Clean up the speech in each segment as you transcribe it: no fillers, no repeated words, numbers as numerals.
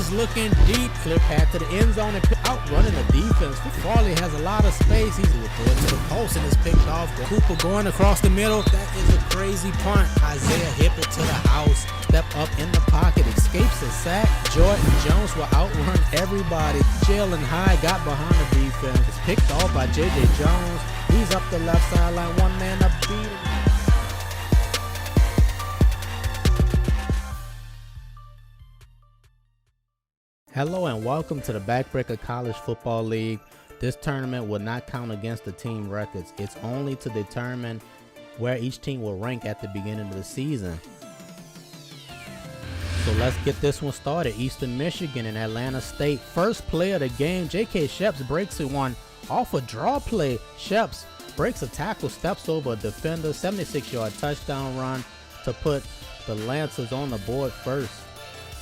He's looking deep. Clear path to the end zone and outrunning the defense. Farley has a lot of space. He's going to the post and it's picked off. Cooper going across the middle. That is a crazy punt. Isaiah hip it to the house. Step up in the pocket. Escapes a sack. Jordan Jones will outrun everybody. Jalen High got behind the defense. It's picked off by J.J. Jones. He's up the left sideline. One man up beat him. Hello and welcome to the Backbreaker College Football League. This tournament will not count against the team records. It's only to determine where each team will rank at the beginning of the season. So let's get this one started. Eastern Michigan and Atlanta State. First play of the game, J.K. Sheps breaks it one off a draw play. Sheps breaks a tackle, steps over a defender, 76-yard touchdown run to put the Lancers on the board first.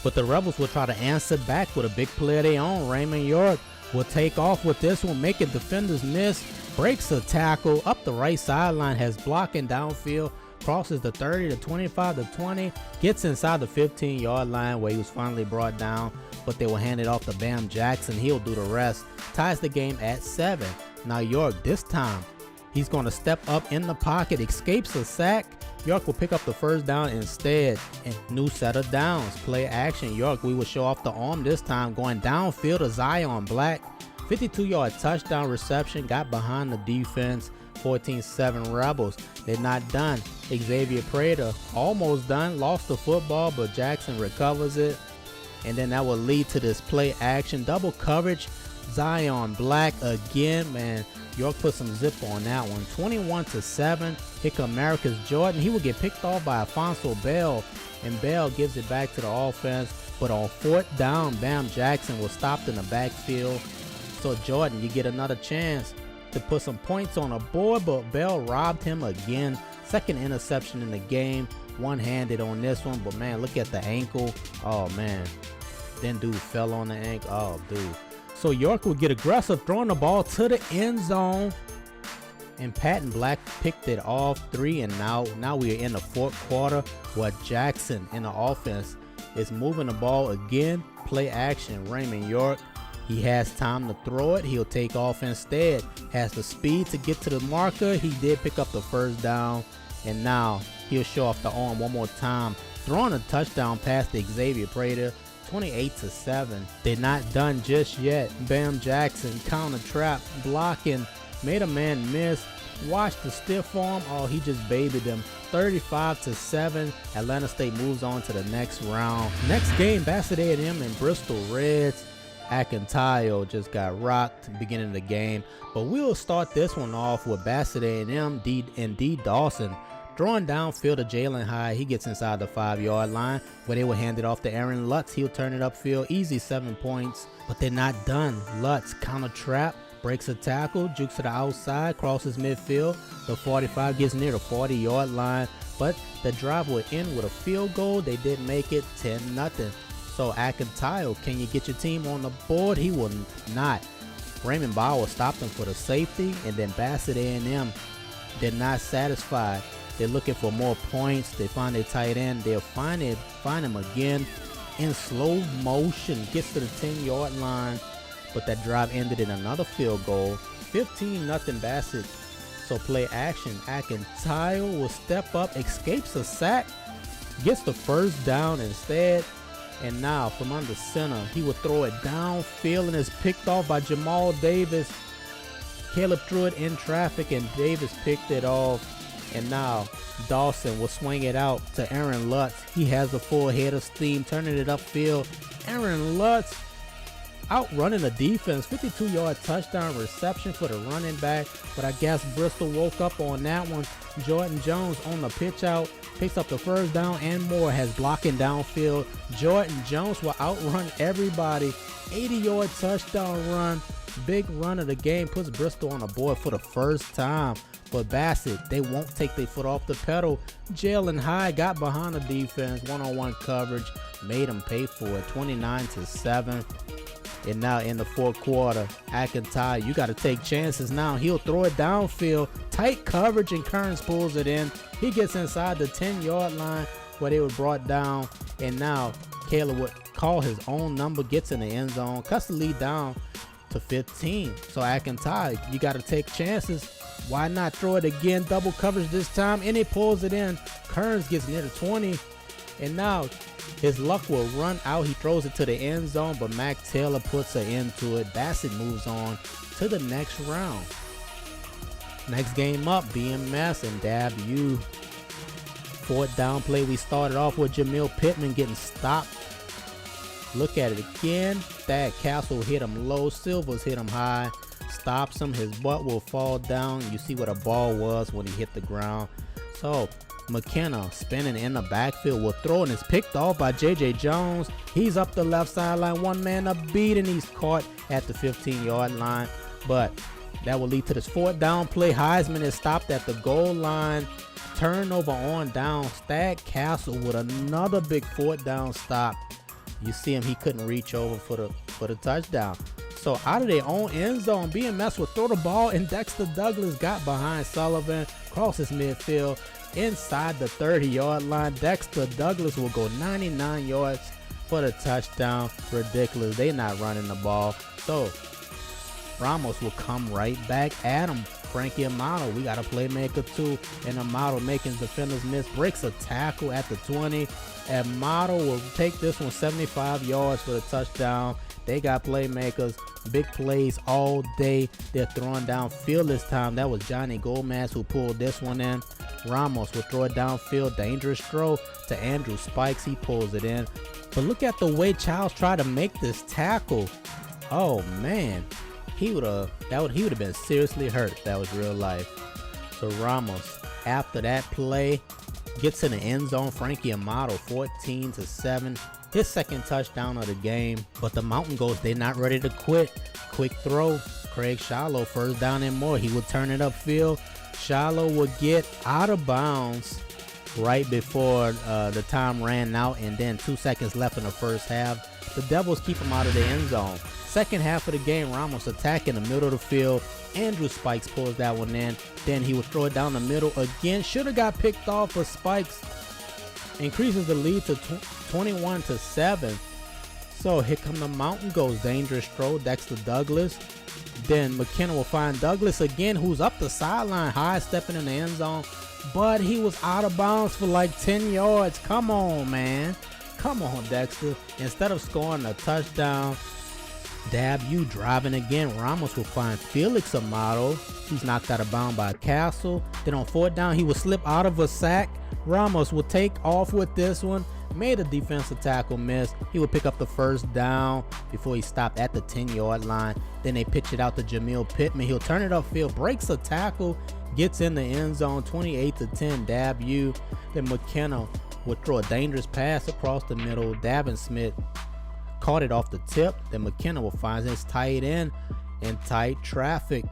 But the Rebels will try to answer back with a big play of their own. Raymond York will take off with this one, making defenders miss. Breaks a tackle up the right sideline, has blocking downfield, crosses the 30 to 25 to 20, gets inside the 15-yard line where he was finally brought down, but they will hand it off to Bam Jackson. He'll do the rest. Ties the game at 7. Now York, this time, he's going to step up in the pocket, escapes a sack. York will pick up the first down instead. And new set of downs. Play action. York, we will show off the arm this time, going downfield to Zion Black. 52-yard touchdown reception. Got behind the defense. 14-7 Rebels. They're not done. Xavier Prater almost done. Lost the football, but Jackson recovers it. And then that will lead to this play action. Double coverage. Zion Black again, man. York put some zip on that one. 21-7. Here come America's Jordan. He will get picked off by Alfonso Bell, and Bell gives it back to the offense. But on 4th down, Bam Jackson was stopped in the backfield. So Jordan, you get another chance to put some points on the board, but Bell robbed him again. Second interception in the game. One-handed on this one, but man, look at the ankle. Oh man, then dude fell on the ankle. Oh dude. So York will get aggressive, throwing the ball to the end zone. And Patton Black picked it off 3, and now we are in the 4th quarter where Jackson in the offense is moving the ball again. Play action. Raymond York, he has time to throw it. He'll take off instead. Has the speed to get to the marker. He did pick up the first down, and now he'll show off the arm one more time, throwing a touchdown pass to Xavier Prater. 28-7. They're not done just yet. Bam Jackson counter trap, blocking, made a man miss. Watch the stiff arm. Oh, he just babied them. 35-7. Atlanta State moves on to the next round. Next game, Bassett A&M and Bristol Reds. Akintayo just got rocked at the beginning of the game, but we'll start this one off with Bassett A&M and D. Dawson throwing downfield to Jalen High. He gets inside the 5-yard line where they will hand it off to Aaron Lutz. He'll turn it upfield. Easy 7 points, but they're not done. Lutz counter trap, breaks a tackle, jukes to the outside, crosses midfield. The 45 gets near the 40-yard line, but the drive will end with a field goal. They did make it 10-0. So Akintayo, can you get your team on the board? He will not. Raymond Bauer stopped him for the safety, and then Bassett A&M did not satisfy. They're looking for more points. They find their tight end. They'll find him again in slow motion. Gets to the 10-yard line, but that drive ended in another field goal. 15-0 Bassett. So play action. Akintayo will step up, escapes a sack, gets the first down instead. And now from under center, he will throw it downfield and is picked off by Jamal Davis. Caleb threw it in traffic and Davis picked it off. And now Dawson will swing it out to Aaron Lutz. He has a full head of steam, turning it upfield. Aaron Lutz outrunning the defense. 52-yard touchdown reception for the running back. But I guess Bristol woke up on that one. Jordan Jones on the pitch out, picks up the first down and more, has blocking downfield. Jordan Jones will outrun everybody. 80-yard touchdown run. Big run of the game, puts Bristol on the board for the first time. But Bassett, they won't take their foot off the pedal. Jalen High got behind the defense, one-on-one coverage, made him pay for it, 29-7. And now in the 4th quarter, Akintayo, you got to take chances now. He'll throw it downfield, tight coverage, and Kearns pulls it in. He gets inside the 10-yard line where they were brought down. And now Caleb would call his own number, gets in the end zone, cuts the lead down to 15. So Akintai, you got to take chances. Why not throw it again? Double coverage this time, and he pulls it in. Kearns gets near the 20, and now his luck will run out. He throws it to the end zone, but Mac Taylor puts an end to it. Bassett moves on to the next round. Next game up, BMS and WU. Fourth down play, we started off with Jamil Pittman getting stopped. Look at it again. Thad Castle hit him low. Silvers hit him high. Stops him. His butt will fall down. You see where the ball was when he hit the ground. So McKenna spinning in the backfield will throw, and it's picked off by J.J. Jones. He's up the left sideline. One man up beat, and he's caught at the 15-yard line. But that will lead to this fourth down play. Heisman is stopped at the goal line. Turnover on down. Thad Castle with another big fourth down stop. You see him, he couldn't reach over for the touchdown. So out of their own end zone, BMS will throw the ball, and Dexter Douglas got behind Sullivan, crosses midfield inside the 30-yard line. Dexter Douglas will go 99 yards for the touchdown. Ridiculous. They not running the ball. So Ramos will come right back at him. Frankie Amato, we got a playmaker too, and Amato making defenders miss, breaks a tackle at the 20. Amato will take this one 75 yards for the touchdown. They got playmakers, big plays all day. They're throwing downfield this time. That was Johnny Gomez who pulled this one in. Ramos will throw it downfield, dangerous throw to Andrew Spikes. He pulls it in. But look at the way Childs tried to make this tackle. Oh man. He would have been seriously hurt. That was real life. So Ramos, after that play, gets in the end zone. Frankie Amato 14-7, his second touchdown of the game. But the Mountain Goats, they're not ready to quit. Quick throw, Craig Shallow, first down and more. He would turn it upfield. Shallow would get out of bounds right before the time ran out, and then 2 seconds left in the first half. The Devils keep him out of the end zone. Second half of the game, Ramos attack in the middle of the field. Andrew Spikes pulls that one in. Then he would throw it down the middle again. Should have got picked off, but Spikes increases the lead to 21-7. So here come the Mountain Goats. Dangerous throw, Dexter Douglas. Then McKenna will find Douglas again, who's up the sideline, high stepping in the end zone. But he was out of bounds for like 10 yards. Come on, man. Come on, Dexter. Instead of scoring a touchdown, WU driving again. Ramos will find Felix Amato. He's knocked out of bounds by Castle. Then on fourth down, he will slip out of a sack. Ramos will take off with this one. Made a defensive tackle miss. He will pick up the first down before he stopped at the 10-yard line. Then they pitch it out to Jamil Pittman. He'll turn it upfield, breaks a tackle, gets in the end zone, 28-10 WU. Then McKenna would throw a dangerous pass across the middle. Davin Smith caught it off the tip. Then McKenna will find his tight end in tight traffic.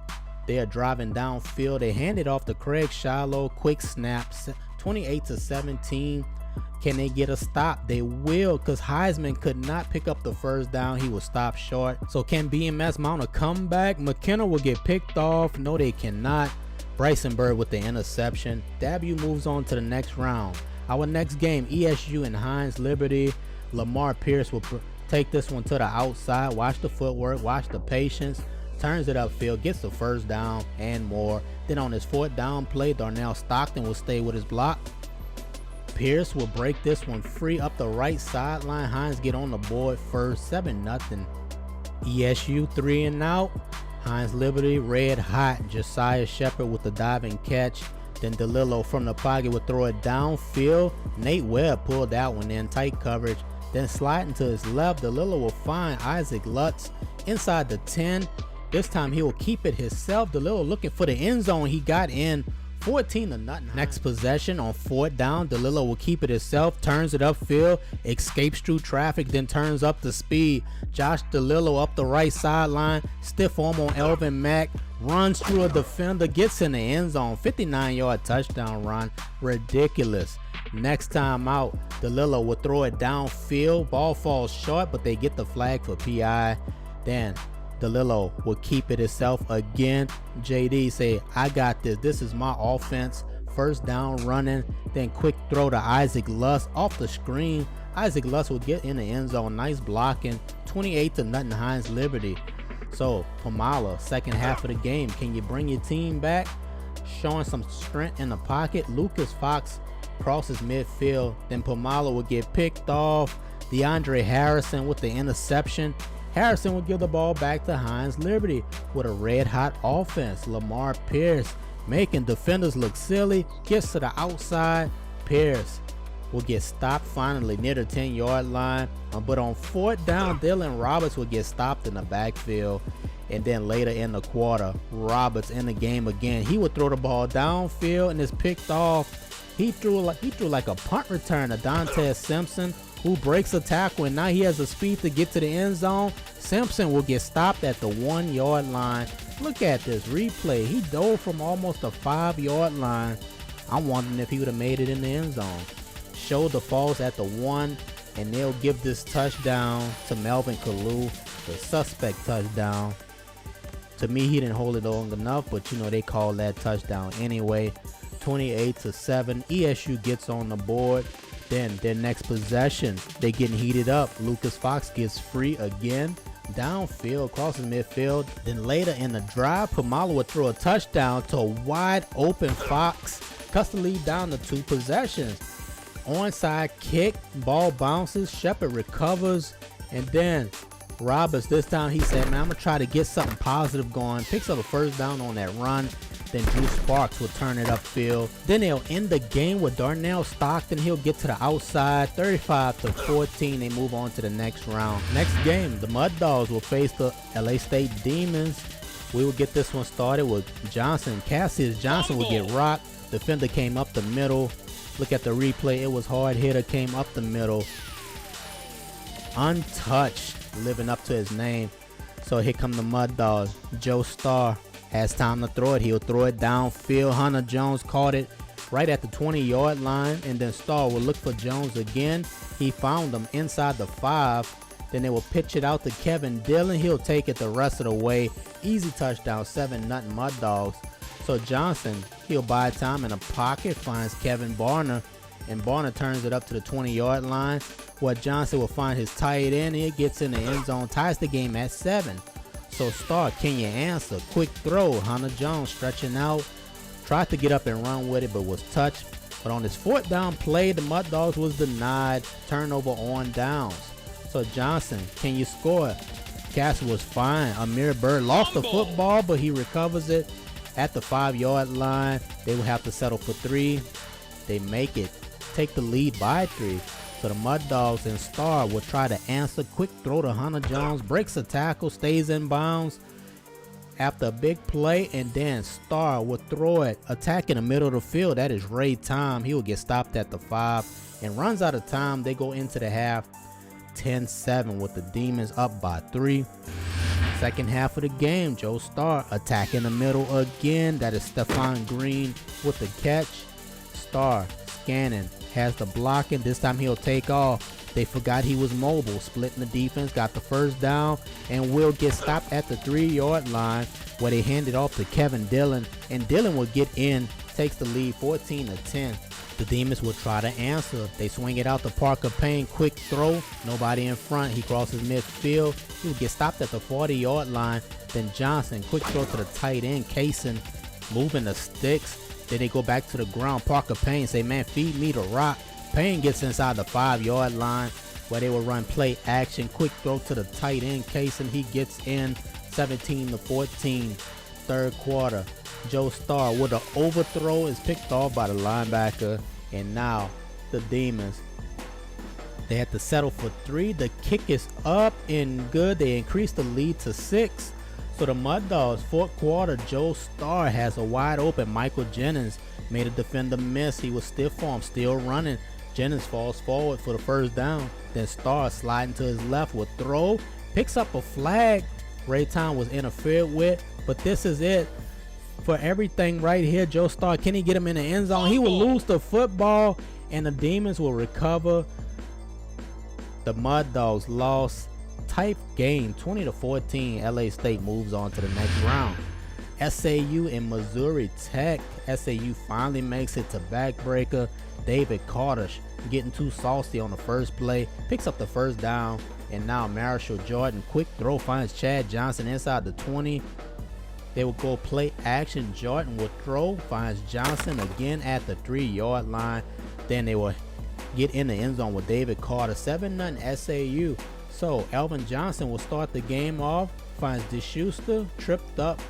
They are driving downfield. They hand it off to Craig Shallow. Quick snaps, 28-17. Can they get a stop? They will, because Heisman could not pick up the first down. He will stop short. So can BMS mount a comeback? McKenna will get picked off. No, they cannot. Bryson Bird with the interception. W moves on to the next round. Our next game, ESU and Hinds Liberty. Lamar Pierce will take this one to the outside. Watch the footwork, watch the patience. Turns it upfield, gets the first down and more. Then on his fourth down play, Darnell Stockton will stay with his block. Pierce will break this one free up the right sideline. Hinds get on the board first, 7-0. ESU 3 and out. Hinds Liberty red hot. Josiah Shepard with the diving catch. Then DeLillo from the pocket would throw it downfield. Nate Webb pulled that one in, tight coverage. Then sliding to his left, DeLillo will find Isaac Lutz inside the 10. This time he will keep it himself. DeLillo looking for the end zone. He got in, 14-0. Next possession on fourth down, DeLillo will keep it himself, turns it upfield, escapes through traffic, then turns up the speed. Josh DeLillo up the right sideline, stiff arm on Elvin Mack, runs through a defender, gets in the end zone, 59-yard touchdown run. Ridiculous. Next time out, DeLillo will throw it downfield, ball falls short, but they get the flag for PI. Then DeLillo will keep it himself again. JD say, I got this. This is my offense. first down running, then quick throw to Isaac Luss off the screen. Isaac Luss will get in the end zone. Nice blocking. 28-0 Hinds Liberty. So Pomala, second half of the game, can you bring your team back? Showing some strength in the pocket. Lucas Fox crosses midfield. Then Pomala will get picked off. DeAndre Harrison with the interception. Harrison will give the ball back to Hinds Liberty with a red hot offense. Lamar Pierce making defenders look silly. Gets to the outside. Pierce will get stopped finally near the 10-yard line. But on fourth down, Dylan Roberts will get stopped in the backfield. And then later in the quarter, Roberts in the game again. He would throw the ball downfield and it's picked off. He threw like a punt return to Dante Simpson, who breaks a tackle, and now he has the speed to get to the end zone. Simpson will get stopped at the 1-yard line. Look at this replay. He dove from almost the 5-yard line. I'm wondering if he would have made it in the end zone. Shoulder falls at the 1, and they'll give this touchdown to Melvin Kalu, the suspect touchdown. To me, he didn't hold it long enough, but they call that touchdown anyway. 28-7. ESU gets on the board. Then their next possession, they getting heated up. Lucas Fox gets free again. Downfield, crosses midfield. Then later in the drive, Pomala would throw a touchdown to a wide open Fox. Cuts the lead down to 2 possessions. Onside kick, ball bounces, Shepard recovers, and then Roberts, this time he said, man, I'm gonna try to get something positive going. Picks up a first down on that run. Then Drew Sparks will turn it upfield. Then they'll end the game with Darnell Stockton. He'll get to the outside. 35-14. They move on to the next round. Next game, the Mud Dogs will face the LA State Demons. We will get this one started with Johnson. Cassius Johnson will get rocked. Defender came up the middle. Look at the replay. It was hard hitter, came up the middle. Untouched, living up to his name. So here come the Mud Dogs. Joe Starr has time to throw it. He'll throw it downfield. Hunter Jones caught it right at the 20-yard line, and then Starr will look for Jones again. He found him inside the 5. Then they will pitch it out to Kevin Dillon. He'll take it the rest of the way. Easy touchdown, 7-0 Mud Dogs. So Johnson, he'll buy time in the pocket, finds Kevin Barner, and Barner turns it up to the 20-yard line, where Johnson will find his tight end. He gets in the end zone, ties the game at 7. So Starr, can you answer? Quick throw. Hunter Jones stretching out. Tried to get up and run with it, but was touched. But on his fourth down play, the Mud Dogs was denied. Turnover on downs. So Johnson, can you score? Castle was fine. Amir Bird lost the football, but he recovers it at the 5-yard line. They will have to settle for 3. They make it. Take the lead by 3. So the Mud Dogs and Starr will try to answer. Quick throw to Hunter Jones. Breaks a tackle. Stays in bounds after a big play. And then Starr will throw it. Attack in the middle of the field. That is Ray Time. He will get stopped at the 5. And runs out of time. They go into the half. 10-7 with the Demons up by 3. Second half of the game. Joe Starr attack in the middle again. That is Stephon Green with the catch. Starr scanning. Has the blocking. This time he'll take off. They forgot he was mobile. Splitting the defense. Got the first down. And will get stopped at the 3-yard line, where they hand it off to Kevin Dillon. And Dillon will get in. Takes the lead 14-10. The Demons will try to answer. They swing it out to Parker Payne. Quick throw. Nobody in front. He crosses midfield. He will get stopped at the 40-yard line. Then Johnson. Quick throw to the tight end. Kaysen moving the sticks. Then they go back to the ground. Parker Payne say, man, feed me the rock. Payne gets inside the 5-yard line, where they will run play action. Quick throw to the tight end. Kaysen, he gets in. 17-14. Third quarter. Joe Starr with an overthrow is picked off by the linebacker. And now the Demons, they had to settle for 3. The kick is up and good. They increase the lead to 6. So the Mud Dogs, fourth quarter, Joe Starr has a wide open. Michael Jennings made a defender miss. He was stiff arm, still running. Jennings falls forward for the first down. Then Starr sliding to his left with throw. Picks up a flag. Ray Town was interfered with. But this is it for everything right here. Joe Starr, can he get him in the end zone? He will lose the football, and the Demons will recover. The Mud Dogs lost. Type game 20-14. LA State moves on to the next round. SAU and Missouri Tech. SAU finally makes it to backbreaker. David Carter getting too saucy on the first play, picks up the first down, and now Marshall Jordan, quick throw, finds Chad Johnson inside the 20. They will go play action. Jordan will throw, finds Johnson again at the 3-yard line. Then they will get in the end zone with David Carter. 7-0 SAU. So Elvin Johnson will start the game off, finds DeSchuster, tripped up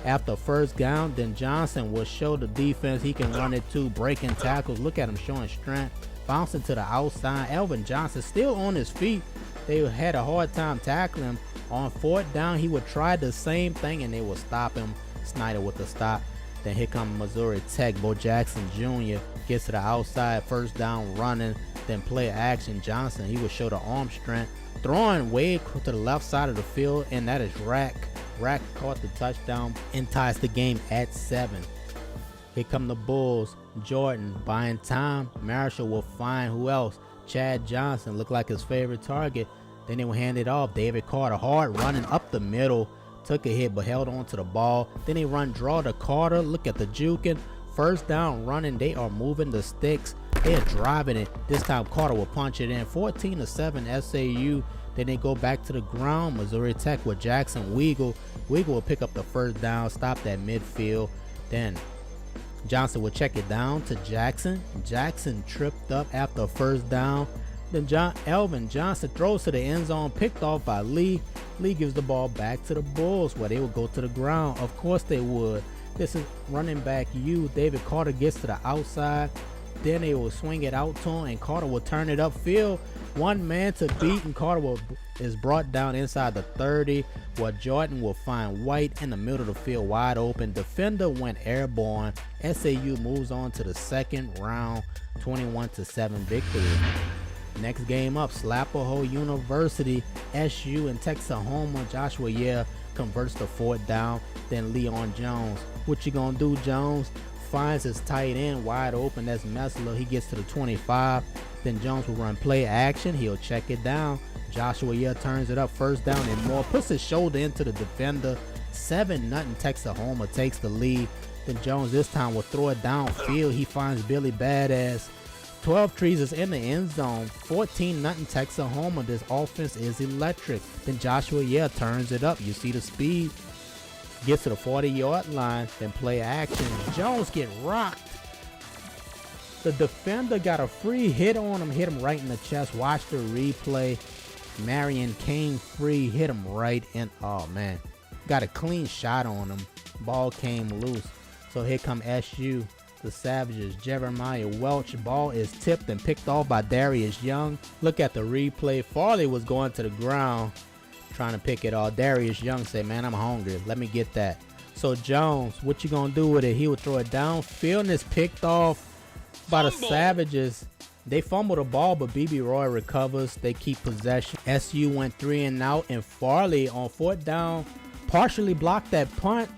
after first down. Then Johnson will show the defense he can run it too, breaking tackles. Look at him showing strength, bouncing to the outside. Elvin Johnson still on his feet. They had a hard time tackling him. On 4th down, he would try the same thing and they would stop him. Snyder with the stop. Then here comes Missouri Tech. Bo Jackson Jr. gets to the outside, first down running, then play action. Johnson, he would show the arm strength, throwing way to the left side of the field, and that is Rack. Rack caught the touchdown and ties the game at 7. Here come the Bulls. Jordan buying time. Marshall will find who else? Chad Johnson, looked like his favorite target. Then they will hand it off. David Carter, hard running up the middle. Took a hit but held on to the ball. Then they run draw to Carter. Look at the juking. First down running. They are moving the sticks. They are driving it. This time Carter will punch it in. 14-7 SAU. Then they go back to the ground. Missouri Tech with Jackson Weagle. Weagle will pick up the first down. Stop that midfield. Then Johnson will check it down to Jackson. Jackson tripped up after first down. Then Elvin Johnson throws to the end zone, picked off by Lee. Lee gives the ball back to the Bulls where they will go to the ground. Of course they would. This is running back U. David Carter gets to the outside. Then they will swing it out to him and Carter will turn it upfield. One man to beat and Carter is brought down inside the 30 where Jordan will find White in the middle of the field wide open. Defender went airborne. SAU moves on to the second round, 21-7 victory. Next game up, Slapoho University, SU and Texahoma. Joshua Yeh converts the 4th down. Then Leon Jones. What you gonna do, Jones? Finds his tight end wide open. That's Messler. He gets to the 25. Then Jones will run play action. He'll check it down. Joshua Yeh turns it up, first down and more. Puts his shoulder into the defender. 7-0 Texahoma takes the lead. Then Jones this time will throw it downfield. He finds Billy Badass. 12 trees is in the end zone. 14-0 Texahoma. This offense is electric. Then Joshua Yeh turns it up. You see the speed. Gets to the 40-yard line. Then play action. Jones get rocked. The defender got a free hit on him. Hit him right in the chest. Watch the replay. Marion came free. Hit him right in. Oh, man. Got a clean shot on him. Ball came loose. So here come SU. The Savages. Jeremiah Welch. Ball is tipped and picked off by Darius Young. Look at the replay. Farley was going to the ground trying to pick it off. Darius Young said, man, I'm hungry. Let me get that. So Jones, what you gonna do with it? He would throw it downfield and it's picked off by the Savages. They fumble the ball, but BB Roy recovers. They keep possession. SU went 3 and out, and Farley on 4th down partially blocked that punt.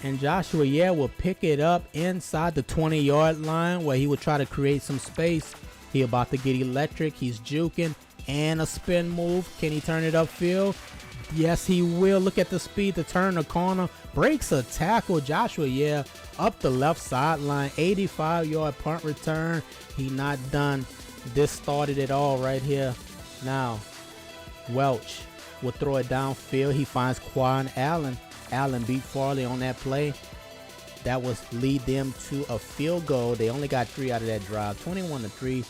And Joshua Yeh will pick it up inside the 20-yard line where he would try to create some space. He about to get electric. He's juking and a spin move. Can he turn it upfield? Yes, he will. Look at the speed to turn the corner. Breaks a tackle. Joshua Yeh up the left sideline. 85-yard punt return. He not done. This started it all right here. Now, Welch will throw it downfield. He finds Quan Allen. Allen beat Farley on that play. That was lead them to a field goal. They only got 3 out of that drive. 21-3.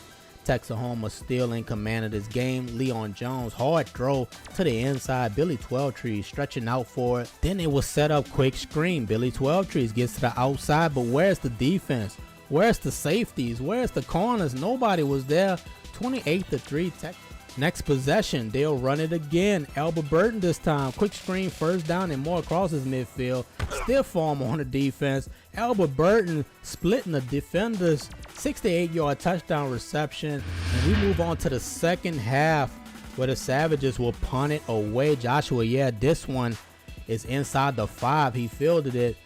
Texahoma still in command of this game. Leon Jones, hard throw to the inside. Billy 12trees stretching out for it. Then it was set up quick screen. Billy 12trees gets to the outside, but where's the defense? Where's the safeties? Where's the corners? Nobody was there. 28-3 Texas. Next possession, they'll run it again. Albert Burton this time. Quick screen, first down and more across his midfield. Stiff arm on the defense. Albert Burton splitting the defenders. 68-yard touchdown reception. And we move on to the second half where the Savages will punt it away. Joshua Yeh, this one is inside the 5. He fielded it.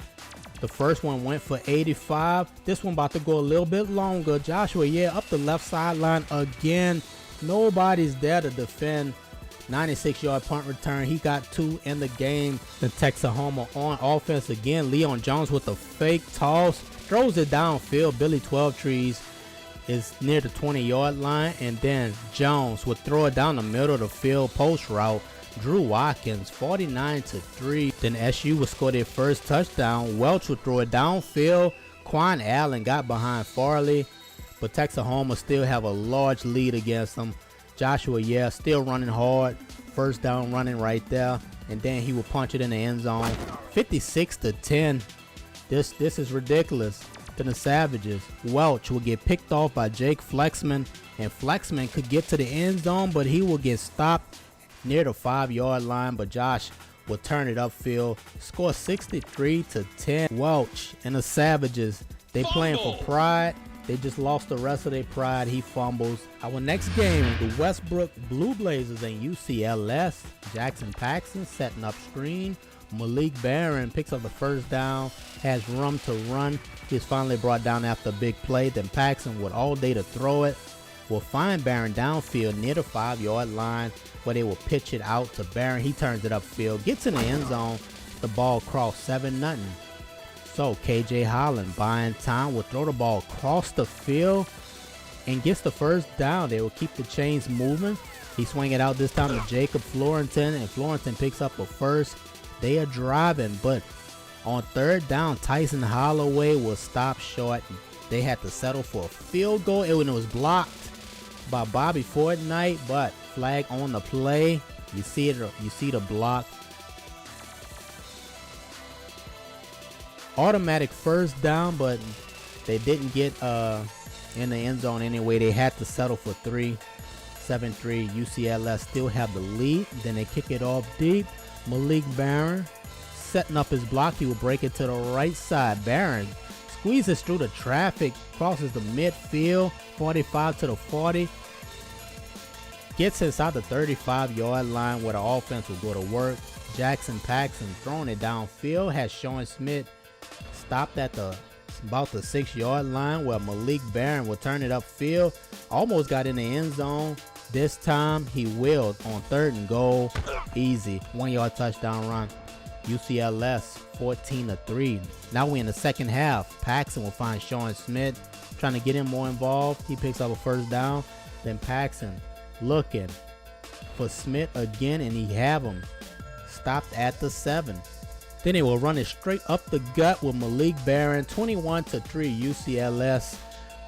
The first one went for 85. This one about to go a little bit longer. Joshua Yeh up the left sideline again. Nobody's there to defend. 96-yard punt return. He got 2 in the game. Then Texahoma on offense again. Leon Jones with a fake toss. Throws it downfield. Billy 12 Trees is near the 20-yard line. And then Jones would throw it down the middle of the field. Post route. Drew Watkins 49-3. Then SU would score their first touchdown. Welch would throw it downfield. Quan Allen got behind Farley. But Texahoma still have a large lead against them. Joshua, still running hard. First down running right there. And then he will punch it in the end zone. 56-10. This is ridiculous. Then the Savages. Welch will get picked off by Jake Flexman. And Flexman could get to the end zone, but he will get stopped near the 5-yard line. But Josh will turn it upfield. Score 63-10. Welch and the Savages. They playing for pride. They just lost the rest of their pride. He fumbles. Our next game, the Westbrook Blue Blazers and UCLS. Jackson Paxson setting up screen. Malik Barron picks up the first down. Has room to run. He's finally brought down after a big play. Then Paxson with all day to throw it. Will find Barron downfield near the 5-yard line where they will pitch it out to Barron. He turns it upfield. Gets in the end zone. The ball crossed 7-0. So KJ Holland buying time will throw the ball across the field and gets the first down. They will keep the chains moving. He swing it out this time to Jacob Florentin, and Florentin picks up a first. They are driving, but on third down, Tyson Holloway will stop short. They had to settle for a field goal. It was blocked by Bobby Fortnite, but flag on the play. You see it. You see the block. Automatic first down, but they didn't get in the end zone anyway. They had to settle for 3. 7-3. UCLS still have the lead. Then they kick it off deep. Malik Barron setting up his block. He will break it to the right side. Barron squeezes through the traffic, crosses the midfield, 45 to the 40. Gets inside the 35-yard line where the offense will go to work. Jackson Paxson throwing it downfield. Has Sean Smith stopped at about the 6-yard line where Malik Barron will turn it upfield. Almost got in the end zone. This time he willed on 3rd and goal. Easy 1-yard touchdown run. UCLS 14-3. Now we in the second half. Paxson will find Sean Smith trying to get him more involved. He picks up a first down. Then Paxson looking for Smith again, and he have him stopped at the 7. Then they will run it straight up the gut with Malik Barron. 21-3 UCLS.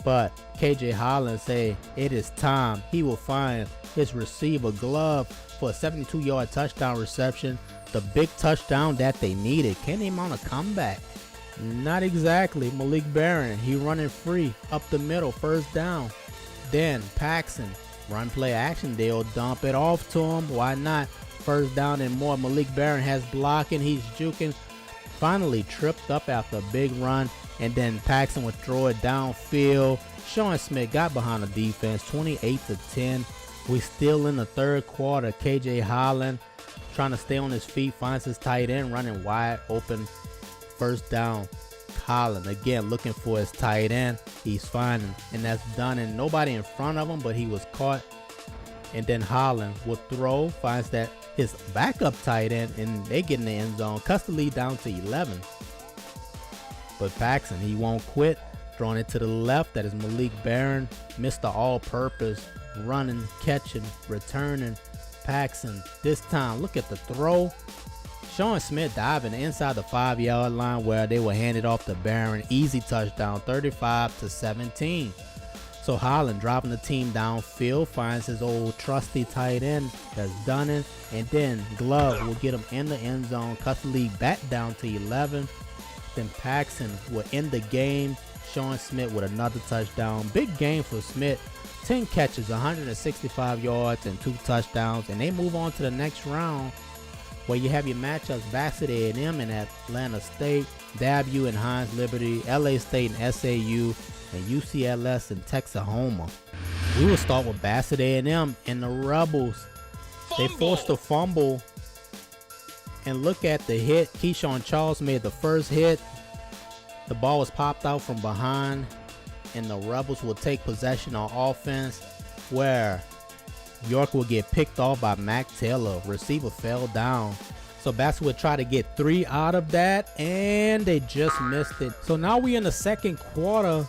But KJ Holland say it is time. He will find his receiver Glove for a 72-yard touchdown reception. The big touchdown that they needed. Can they mount a comeback? Not exactly. Malik Barron, he running free up the middle, first down. Then Paxson, run play action. They'll dump it off to him. Why not? First down and more. Malik Barron has blocking. He's juking. Finally tripped up after a big run. And then Paxson would throw it downfield. Sean Smith got behind the defense. 28-10. We still in the third quarter. KJ Holland trying to stay on his feet. Finds his tight end running wide open. First down. Holland again looking for his tight end. He's finding, and that's done. And nobody in front of him, but he was caught. And then Holland will throw. Finds that his backup tight end, and they get in the end zone. Cuts the lead down to 11. But Paxson, he won't quit. Throwing it to the left. That is Malik Barron. Mr. All-Purpose. Running, catching, returning. Paxson. This time, look at the throw. Sean Smith diving inside the 5-yard line where they will hand it off to Barron. Easy touchdown, 35-17. So Holland dropping the team downfield. Finds his old trusty tight end. That's Dunning. And then Glove will get him in the end zone. Cuts the lead back down to 11. Then Paxson will end the game. Sean Smith with another touchdown. Big game for Smith. 10 catches, 165 yards, and 2 touchdowns. And they move on to the next round where you have your matchups Bassett A&M and Atlanta State, WU and Hinds Liberty, LA State and SAU, and UCLS and Texahoma. We will start with Bassett A&M and the Rebels. They forced a fumble. And look at the hit. Keyshawn Charles made the first hit. The ball was popped out from behind, and the Rebels will take possession on offense, where York will get picked off by Mac Taylor. Receiver fell down. So Bassett would try to get 3 out of that, and they just missed it. So now we in the second quarter.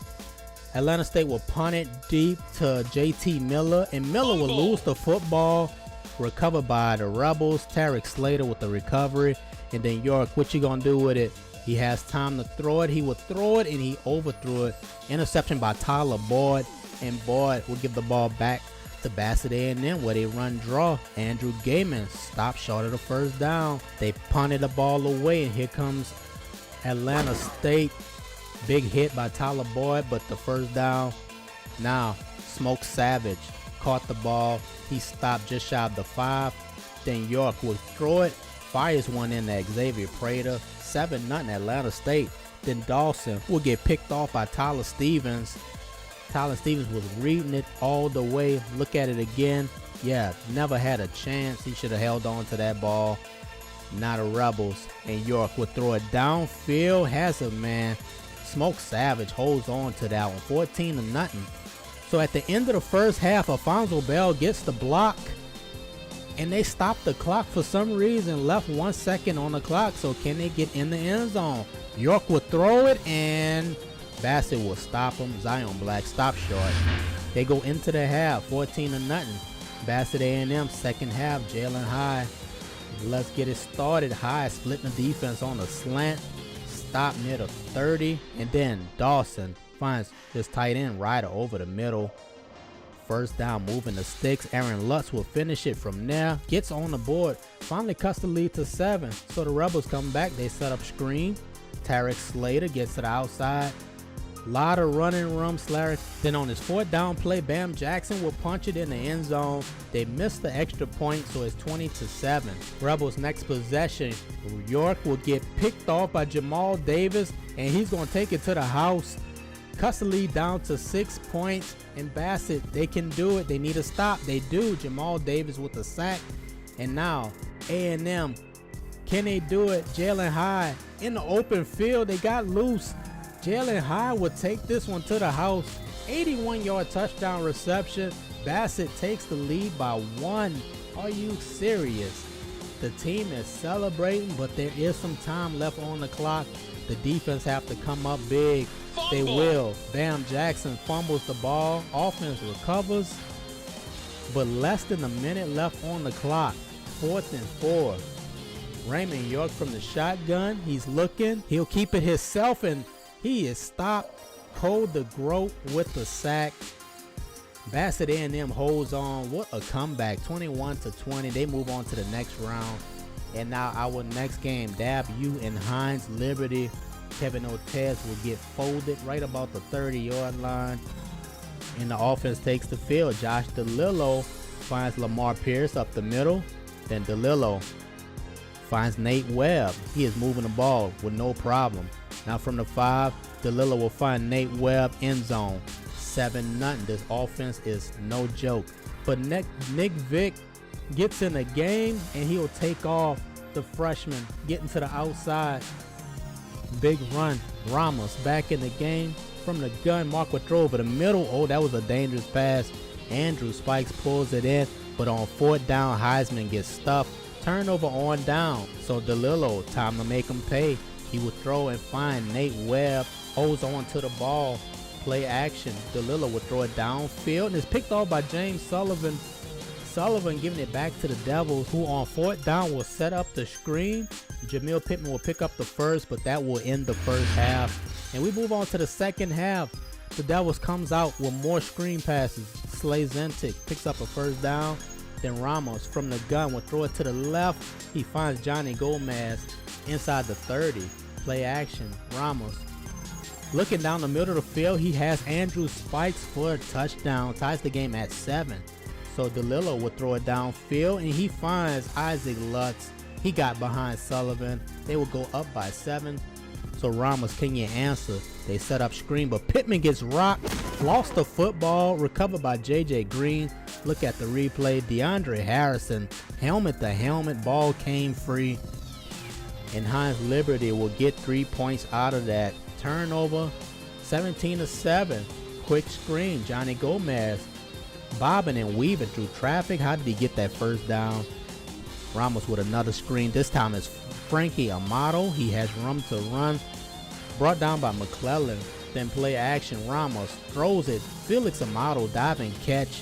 Atlanta State will punt it deep to JT Miller, and Miller will lose the football. Recovered by the Rebels. Tarek Slater with the recovery. And then York, what you gonna do with it? He has time to throw it. He will throw it, and he overthrew it. Interception by Tyler Boyd, and Boyd will give the ball back to Bassett A&M, where they run draw. Andrew Gaiman stopped short of the first down. They punted the ball away, and here comes Atlanta State. Big hit by Tyler Boyd, but the first down. Now Smoke Savage caught the ball. He stopped just shy of the 5. Then York will throw it, fires one in to Xavier Prater. 7-0 Atlanta State. Then Dawson will get picked off by Tyler Stevens. Tyler Stevens was reading it all the way. Look at it again. Yeah, never had a chance. He should have held on to that ball. Not a Rebels. And York will throw it downfield. Has a man. Smoke Savage holds on to that one. 14-0. So at the end of the first half, Alfonso Bell gets the block, and they stopped the clock for some reason. Left 1 second on the clock. So can they get in the end zone? York will throw it, and Bassett will stop him. Zion Black stop short. They go into the half, 14-0. Bassett A&M second half. Jalen High. Let's get it started. High splitting the defense on a slant. Stop near the 30, and then Dawson finds his tight end Ryder over the middle. First down, moving the sticks. Aaron Lutz will finish it from there. Gets on the board. Finally cuts the lead to 7. So the Rebels come back. They set up screen. Tarek Slater gets to the outside. Lot of running room. Then on his 4th down play, Bam Jackson will punch it in the end zone. They missed the extra point, so it's 20-7. Rebels next possession. York will get picked off by Jamal Davis, and he's going to take it to the house. Cuts the lead down to 6 points, and Bassett, they can do it. They need a stop. They do. Jamal Davis with the sack. And now A&M, can they do it? Jalen High in the open field. They got loose. Jalen High will take this one to the house. 81-yard touchdown reception. Bassett takes the lead by 1. Are you serious? The team is celebrating, but there is some time left on the clock. The defense have to come up big. Fumble. They will. Bam Jackson fumbles the ball. Offense recovers, but less than a minute left on the clock. 4th and 4. Raymond York from the shotgun. He's looking. He'll keep it himself, and he is stopped. Cole DeGroat with the sack. Bassett A&M holds on. What a comeback. 21-20. They move on to the next round. And now our next game, W and Hinds Liberty. Kevin Otez will get folded right about the 30-yard line. And the offense takes the field. Josh DeLillo finds Lamar Pierce up the middle. Then DeLillo finds Nate Webb. He is moving the ball with no problem. Now from the 5, DeLillo will find Nate Webb end zone. 7-0. This offense is no joke. But Nick Vick gets in the game, and he'll take off the freshman, getting to the outside. Big run. Ramos back in the game. From the gun, Mark would throw over the middle. Oh, that was a dangerous pass. Andrew Spikes pulls it in, but on 4th down, Heisman gets stuffed. Turnover on down. So DeLillo, time to make him pay. He would throw and find Nate Webb. Holds on to the ball. Play action. DeLillo would throw it downfield, and it's picked off by James Sullivan. Sullivan giving it back to the Devils, who on 4th down will set up the screen. Jamil Pittman will pick up the first, but that will end the first half. And we move on to the second half. The Devils comes out with more screen passes. Slay Zentic picks up a first down. Then Ramos from the gun will throw it to the left. He finds Johnny Gomez inside the 30. Play action. Ramos looking down the middle of the field. He has Andrew Spikes for a touchdown. Ties the game at 7. So DeLillo will throw it downfield, and he finds Isaac Lutz. He got behind Sullivan. They will go up by 7. So Ramos, can you answer? They set up screen, but Pittman gets rocked. Lost the football. Recovered by J.J. Green. Look at the replay. DeAndre Harrison, helmet to helmet. Ball came free. And Hinds Liberty will get 3 points out of that. Turnover, 17-7. Quick screen. Johnny Gomez bobbing and weaving through traffic. How did he get that first down? Ramos with another screen. This time it's Frankie Amato. He has room to run. Brought down by McClellan. Then play action. Ramos throws it. Felix Amato diving catch.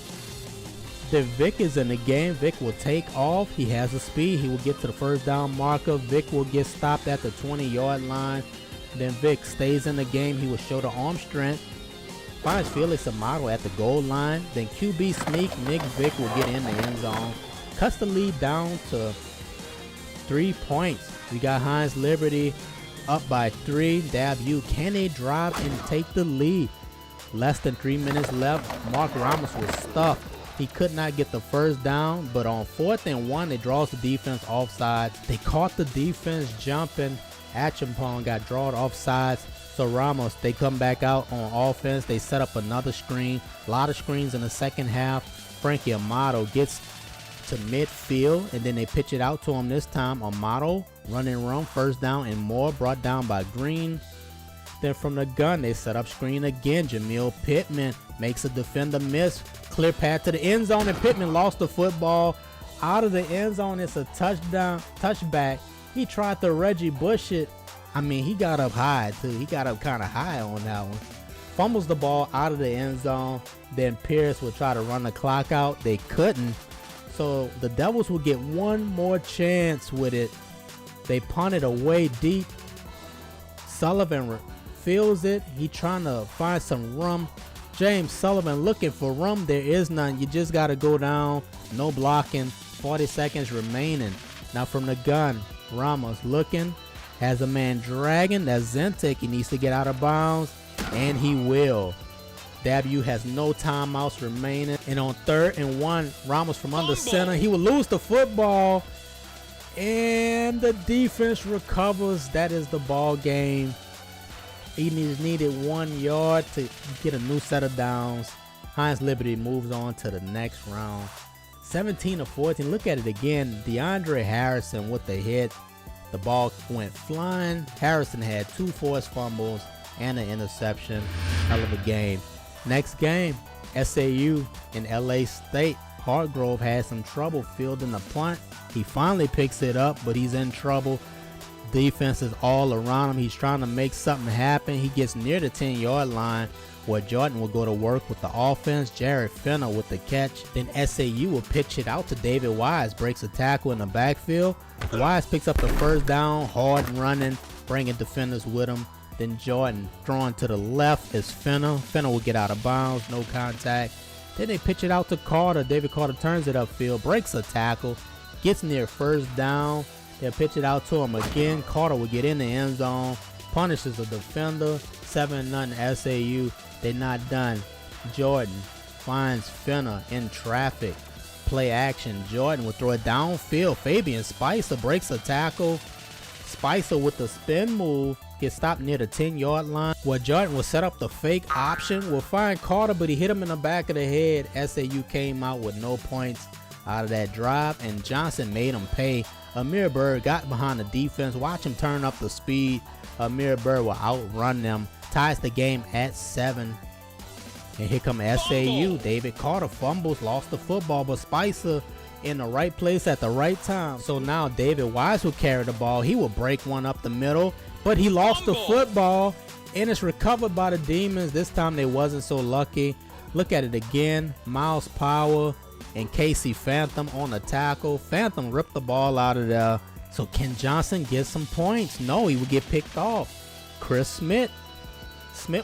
Then Vic is in the game. Vic will take off. He has the speed. He will get to the first down marker. Vic will get stopped at the 20-yard line. Then Vic stays in the game. He will show the arm strength. Finds Felix Amato at the goal line. Then QB sneak. Nick Vic will get in the end zone. Cuts the lead down to 3 points. We got Hinds Liberty up by 3. Debut. Can they drive and take the lead? Less than 3 minutes left. Mark Ramos was stuffed. He could not get the first down, but on 4th and 1, it draws the defense offsides. They caught the defense jumping. Achampong got drawn offsides. So Ramos, they come back out on offense. They set up another screen. A lot of screens in the second half. Frankie Amato gets to midfield, and then they pitch it out to him this time. Amato, run and run, first down and more, brought down by Green. Then from the gun, they set up screen again. Jamil Pittman makes a defender miss. Clear path to the end zone, and Pittman lost the football out of the end zone. It's a touchback. He tried to Reggie Bush it. I mean, he got up high too. He got up kind of high on that one. Fumbles the ball out of the end zone. Then Pierce will try to run the clock out. They couldn't. So the Devils will get one more chance with it. They punt it away deep. Sullivan feels it. He trying to find some room. James Sullivan looking for room. There is none. You just got to go down. No blocking. 40 seconds remaining. Now from the gun, Ramos looking. Has a man dragging. That's Zentek. He needs to get out of bounds. And he will. W has no timeouts remaining. And on 3rd and 1, Ramos from under center. He will lose the football. And the defense recovers. That is the ball game. He needed 1 yard to get a new set of downs. Hinds Liberty moves on to the next round. 17-14. Look at it again. DeAndre Harrison with the hit. The ball went flying. Harrison had 2 forced fumbles and an interception. Hell of a game. Next game, SAU and LA State. Hargrove had some trouble fielding the punt. He finally picks it up, but he's in trouble. Defense is all around him. He's trying to make something happen. He gets near the 10-yard line where Jordan will go to work with the offense. Jared Fenner with the catch. Then SAU will pitch it out to David Wise. Breaks a tackle in the backfield. Wise picks up the first down. Hard running. Bringing defenders with him. Then Jordan throwing to the left is Fenner. Fenner will get out of bounds. No contact. Then they pitch it out to Carter. David Carter turns it upfield. Breaks a tackle. Gets near first down. They'll pitch it out to him again. Carter will get in the end zone. Punishes a defender. 7-0 SAU. They're not done. Jordan finds Fenner in traffic. Play action. Jordan will throw it downfield. Fabian Spicer breaks a tackle. Spicer with the spin move gets stopped near the 10-yard line. Where Jordan will set up the fake option. Will find Carter, but he hit him in the back of the head. SAU came out with no points out of that drive, and Johnson made him pay. Amir Bird got behind the defense. Watch him turn up the speed. Amir Bird will outrun them. Ties the game at 7. And here come SAU. David Carter fumbles, lost the football, but Spicer in the right place at the right time. So now David Wise will carry the ball. He will break one up the middle, but he lost the football, and it's recovered by the Demons. This time they wasn't so lucky. Look at it again. Miles Power and Casey Phantom on the tackle. Phantom ripped the ball out of there. So can Johnson get some points? No, he will get picked off. Chris Smith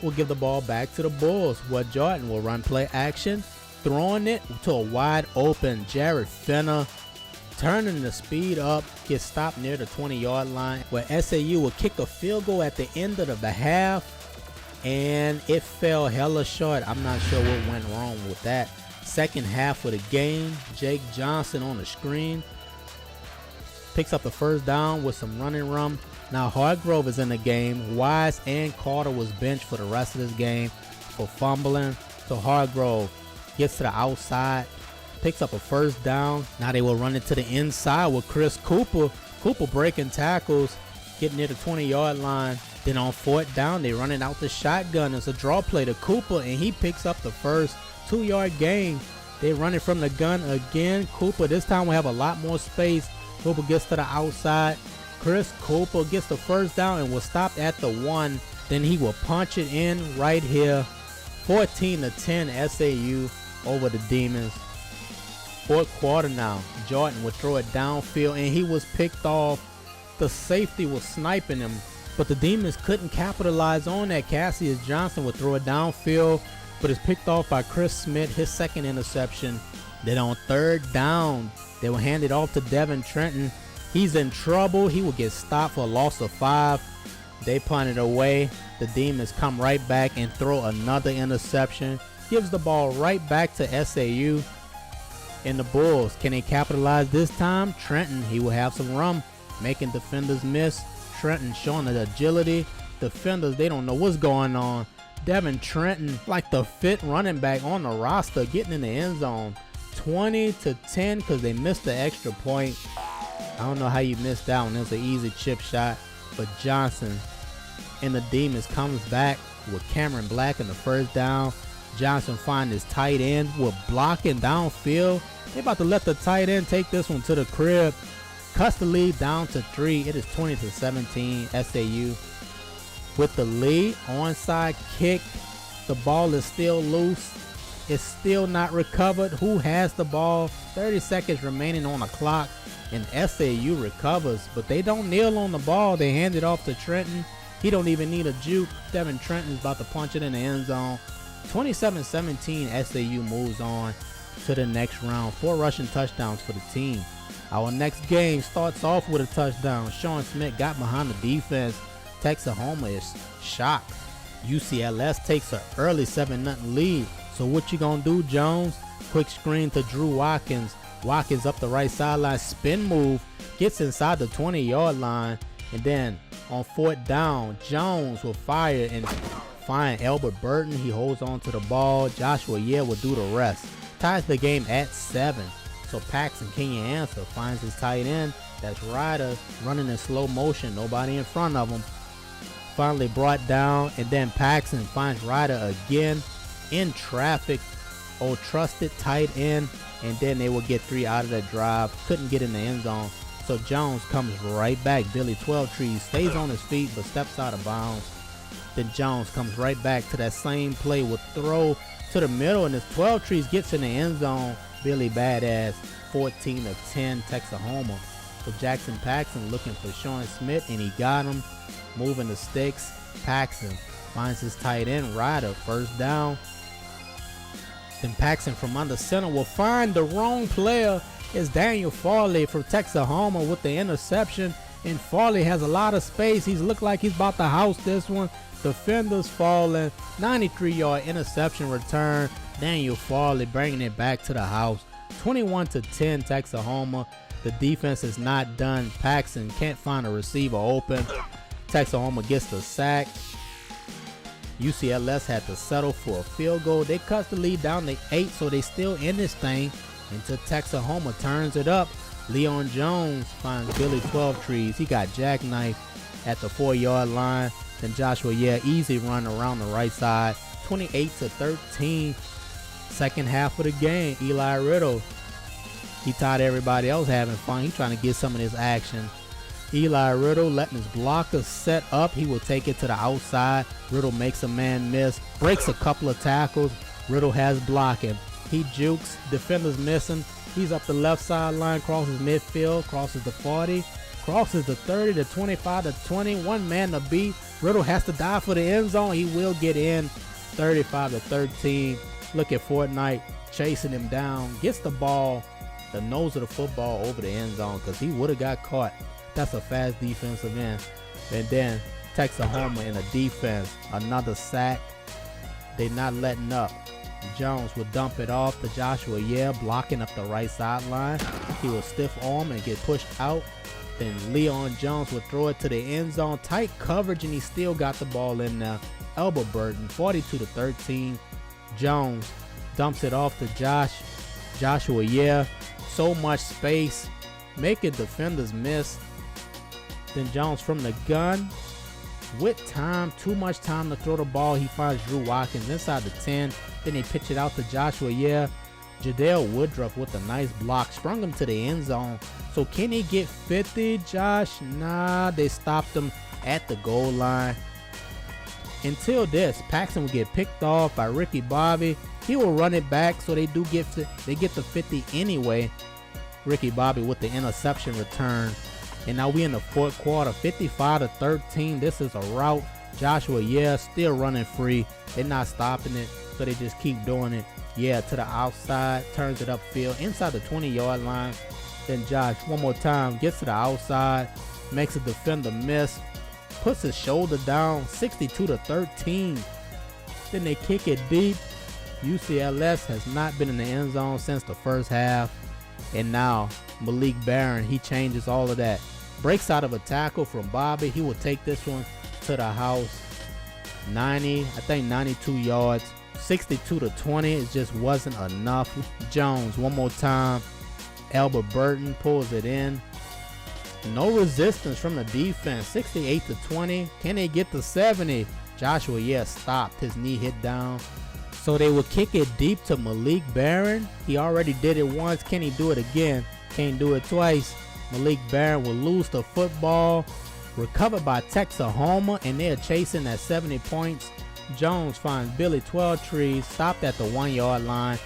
will give the ball back to the Bulls, where Jordan will run play action, throwing it to a wide open Jared Fenner, turning the speed up, gets stopped near the 20-yard line, where SAU will kick a field goal at the end of the half, and it fell hella short. I'm not sure what went wrong with that. Second half of the game, Jake Johnson on the screen picks up the first down with some running room. Now Hargrove is in the game. Wise and Carter was benched for the rest of this game for fumbling. So Hargrove gets to the outside, picks up a first down. Now they will run it to the inside with Chris Cooper. Cooper breaking tackles, getting near the 20-yard line. Then on 4th down, they run it out the shotgun. It's a draw play to Cooper, and he picks up the first 2-yard gain. They running from the gun again. Cooper, this time we have a lot more space. Cooper gets to the outside. Chris Cooper gets the first down and will stop at the 1. Then he will punch it in right here. 14-10 SAU over the Demons. Fourth quarter now. Jordan would throw it downfield and he was picked off. The safety was sniping him, but the Demons couldn't capitalize on that. Cassius Johnson would throw it downfield, but it's picked off by Chris Smith, his second interception. Then on third down, they will hand it off to Devin Trenton. He's in trouble. He will get stopped for a loss of 5. They punt it away. The Demons come right back and throw another interception. Gives the ball right back to SAU. And the Bulls, can they capitalize this time? Trenton, he will have some rum, making defenders miss. Trenton showing the agility. Defenders, they don't know what's going on. Devin Trenton, like the 5th running back on the roster, getting in the end zone. 20-10 because they missed the extra point. I don't know how you missed that one. It was an easy chip shot. But Johnson and the Demons comes back with Cameron Black in the first down. Johnson finds his tight end with blocking downfield. They about to let the tight end take this one to the crib. Cuts the lead down to 3. It is 20-17 SAU. With the lead, onside kick. The ball is still loose. It's still not recovered. Who has the ball? 30 seconds remaining on the clock. And SAU recovers, but they don't kneel on the ball. They hand it off to Trenton. He don't even need a juke. Devin Trenton is about to punch it in the end zone. 27-17, SAU moves on to the next round. 4 rushing touchdowns for the team. Our next game starts off with a touchdown. Sean Smith got behind the defense. Texahoma is shocked. UCLS takes an early 7-0 lead. So what you gonna do, Jones? Quick screen to Drew Watkins. Watkins up the right sideline, spin move, gets inside the 20-yard line, and then on 4th down, Jones will fire and find Albert Burton. He holds on to the ball. Joshua will do the rest. Ties the game at 7. So Paxton Kenya Answer finds his tight end. That's Ryder running in slow motion. Nobody in front of him. Finally brought down, and then Paxton finds Ryder again in traffic. Old trusted tight end, and then they will get 3 out of that drive. Couldn't get in the end zone. So Jones comes right back. Billy 12 Trees stays on his feet but steps out of bounds. Then Jones comes right back to that same play with throw to the middle, and his 12 Trees gets in the end zone. Billy Badass, 14-10 Texahoma. So Jackson Paxton looking for Sean Smith, and he got him. Moving the sticks. Paxton finds his tight end Ryder, first down. Then Paxton from under center will find the wrong player. It's Daniel Farley from Texahoma with the interception. And Farley has a lot of space. He's looked like he's about to house this one. Defenders falling. 93-yard interception return. Daniel Farley bringing it back to the house. 21-10 Texahoma. The defense is not done. Paxton can't find a receiver open. Texahoma gets the sack. UCLS had to settle for a field goal. They cut the lead down to 8, so they still in this thing until Texahoma turns it up. Leon Jones finds Billy 12 Trees. He got jackknifed at the 4-yard line. Then Joshua easy run around the right side. 28-13. Second half of the game, Eli Riddle. He tired everybody else having fun. He's trying to get some of this action. Eli Riddle letting his blockers set up. He will take it to the outside. Riddle makes a man miss. Breaks a couple of tackles. Riddle has blocking. He jukes. Defenders missing. He's up the left sideline. Crosses midfield. Crosses the 40. Crosses the 30, the 25, the 20. One man to beat. Riddle has to dive for the end zone. He will get in. 35-13. Look at Fortnite chasing him down. Gets the ball, the nose of the football over the end zone because he would have got caught. That's a fast defensive end. And then Texahoma in the defense. Another sack. They're not letting up. Jones will dump it off to Joshua blocking up the right sideline. He will stiff arm and get pushed out. Then Leon Jones will throw it to the end zone. Tight coverage, and he still got the ball in there. Albert Burton, 42-13. Jones dumps it off to Joshua So much space, making defenders miss. Then Jones from the gun. With time, too much time to throw the ball. He finds Drew Watkins inside the 10. Then they pitch it out to Joshua Jadale Woodruff with a nice block, sprung him to the end zone. So can he get 50, Josh? Nah, they stopped him at the goal line. Until this, Paxton will get picked off by Ricky Bobby. He will run it back, so they get the 50 anyway. Ricky Bobby with the interception return. And now we in the fourth quarter, 55-13. This is a rout. Joshua, yeah, still running free. They're not stopping it, so they just keep doing it. Yeah, to the outside, turns it upfield, inside the 20-yard line. Then Josh, one more time, gets to the outside, makes a defender miss, puts his shoulder down, 62-13. Then they kick it deep. UCLS has not been in the end zone since the first half. And now Malik Barron, he changes all of that. Breaks out of a tackle from Bobby. He will take this one to the house. 92 yards. 62-20. It just wasn't enough. Jones, one more time. Albert Burton pulls it in. No resistance from the defense. 68-20. Can they get to 70? Joshua, yeah, stopped. His knee hit down. So they will kick it deep to Malik Barron. He already did it once. Can he do it again? Can't do it twice. Malik Barron will lose the football. Recovered by Texahoma, and they're chasing at 70 points. Jones finds Billy 12 trees, stopped at the 1-yard line.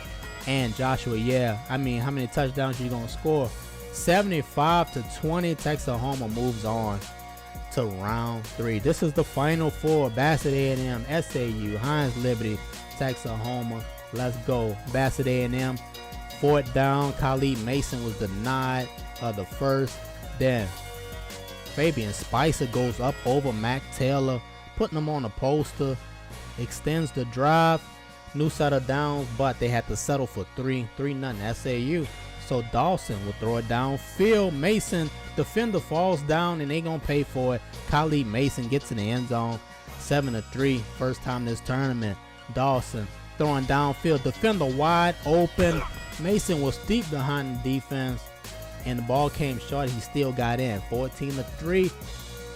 And Joshua, yeah, I mean, how many touchdowns you gonna score? 75-20. Texahoma moves on to round 3. This is the final 4. Bassett A&M, SAU, Hinds Liberty, Texahoma. Let's go. Bassett A&M, fourth down. Khalid Mason was denied the first. Then Fabian Spicer goes up over Mac Taylor, putting him on a poster, extends the drive. New set of downs, but they had to settle for 3-0 SAU. So Dawson will throw it downfield. Mason, defender falls down, and they gonna pay for it. Khalid Mason gets in the end zone. 7-3, first time this tournament. Dawson throwing downfield, defender wide open. Mason was deep behind the defense, and the ball came short. He still got in. 14-3.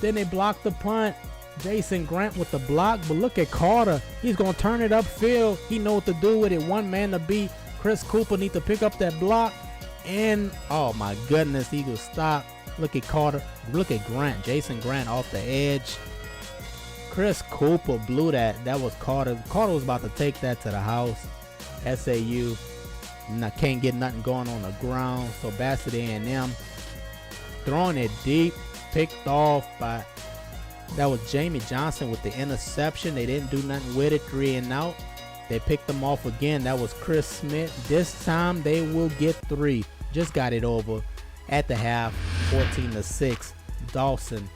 Then they blocked the punt. Jason Grant with the block, but look at Carter. He's gonna turn it upfield. He know what to do with it. One man to beat. Chris Cooper need to pick up that block, and oh my goodness, Eagles stop. Look at Carter. Look at Grant. Jason Grant off the edge. Chris Cooper blew that. That was Carter. Carter was about to take that to the house. SAU can't get nothing going on the ground. So Bassett A&M throwing it deep, picked off by, that was Jamie Johnson with the interception. They didn't do nothing with it. 3 and out. They picked them off again. That was Chris Smith. This time they will get 3. Just got it over at the half. 14-6. Dawson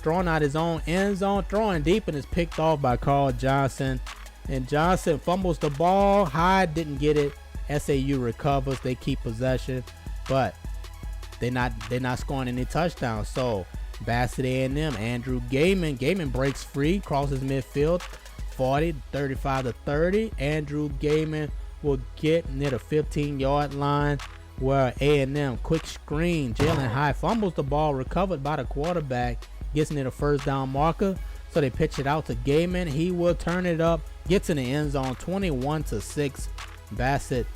throwing out his own end zone, throwing deep, and is picked off by Carl Johnson. And Johnson fumbles the ball. Hyde didn't get it. SAU recovers. They keep possession, but they're not scoring any touchdowns. So Bassett A&M, Andrew Gaiman. Gaiman breaks free, crosses midfield. 40, 35-30. Andrew Gaiman will get near the 15-yard line, where A&M quick screen. Jalen Hyde fumbles the ball, recovered by the quarterback, gets near the first down marker. So they pitch it out to Gaiman. He will turn it up, gets in the end zone. 21-6. Bassett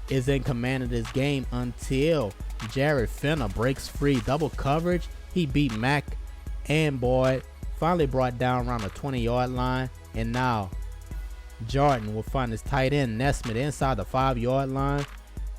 is in command of this game until Jared Fenner breaks free. Double coverage. He beat Mack and Boyd. Finally brought down around the 20-yard line. And now Jordan will find his tight end Nesmith inside the 5-yard line.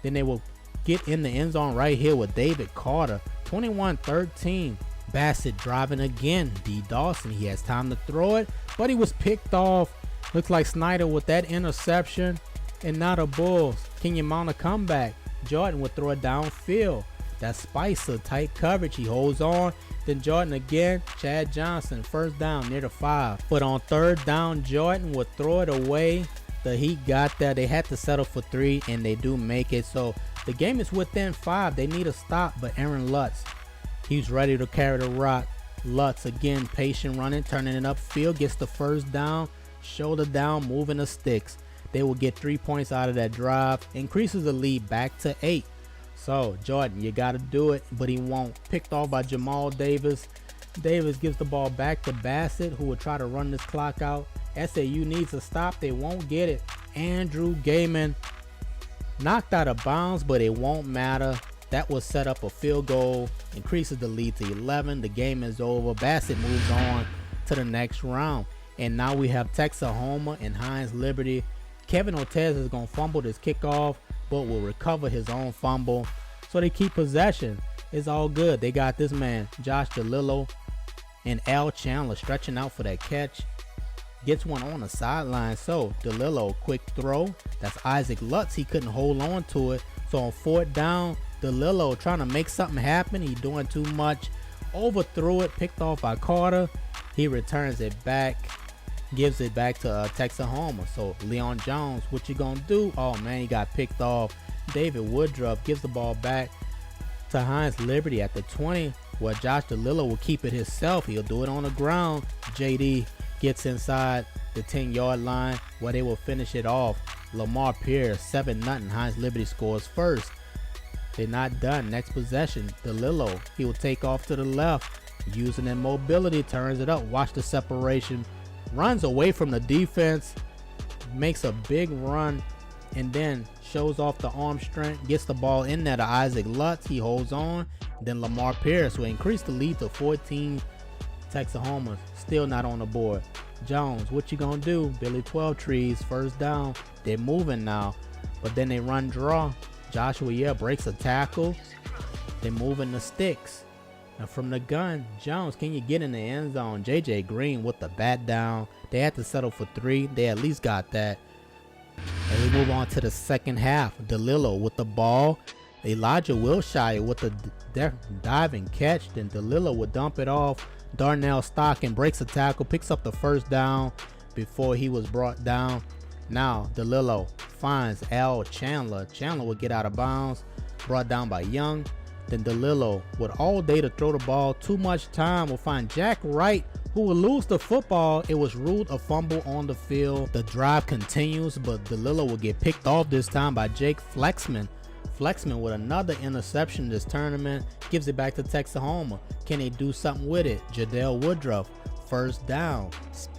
Then they will get in the end zone right here with David Carter. 21-13. Bassett driving again. D. Dawson, he has time to throw it, but he was picked off. Looks like Snyder with that interception. And now the Bulls. Can you mount a comeback? Jordan will throw it downfield. That's Spicer, tight coverage. He holds on. Then Jordan again. Chad Johnson, first down near the 5. But on third down, Jordan will throw it away. The Heat got there. They had to settle for 3, and they do make it. So the game is within 5. They need a stop, but Aaron Lutz, he's ready to carry the rock. Lutz again, patient running, turning it upfield, gets the first down, shoulder down, moving the sticks. They will get 3 points out of that drive, increases the lead back to 8. So Jordan, you got to do it, but he won't. Picked off by Jamal Davis. Davis gives the ball back to Bassett, who will try to run this clock out. SAU needs a stop. They won't get it. Andrew Gaiman Knocked out of bounds, but it won't matter. That will set up a field goal, increases the lead to 11. The game is over. Bassett moves on to the next round. And now we have Texahoma and Hinds Liberty. Kevin Ortez is going to fumble this kickoff, but will recover his own fumble. So they keep possession. It's all good. They got this man, Josh DeLillo, and Al Chandler stretching out for that catch. Gets one on the sideline. So DeLillo, quick throw. That's Isaac Lutz. He couldn't hold on to it. So on 4th down, DeLillo trying to make something happen. He doing too much. Overthrew it. Picked off by Carter. He returns it back. Gives it back to Texahoma. So Leon Jones, what you gonna do? Oh man, he got picked off. David Woodruff gives the ball back to Hinds Liberty at the 20, where Josh DeLillo will keep it himself. He'll do it on the ground. JD gets inside the 10-yard line where they will finish it off. Lamar Pierce, 7-0. Hinds Liberty scores first. They're not done. Next possession, DeLillo. He will take off to the left. Using their mobility, turns it up. Watch the separation. Runs away from the defense. Makes a big run. And then shows off the arm strength. Gets the ball in there to Isaac Lutz. He holds on. Then Lamar Pierce will increase the lead to 14. Texahoma still not on the board. Jones, what you gonna do? Billy 12 trees, 1st down. They're moving now, but then they run draw. Joshua breaks a tackle. They're moving the sticks. Now from the gun, Jones, can you get in the end zone? JJ Green with the bat down. They had to settle for 3. They at least got that. And we move on to the second half. DeLillo with the ball. Elijah Wilshire with the diving catch. Then DeLillo would dump it off. Darnell Stockton breaks a tackle, picks up the 1st down before he was brought down. Now DeLillo finds Al Chandler. Chandler will get out of bounds, brought down by Young. Then DeLillo with all day to throw the ball, too much time, will find Jack Wright, who will lose the football. It was ruled a fumble on the field. The drive continues, but DeLillo will get picked off this time by Jake Flexman. Flexman with another interception this tournament, gives it back to Texahoma. Can they do something with it? Jadell Woodruff, 1st down,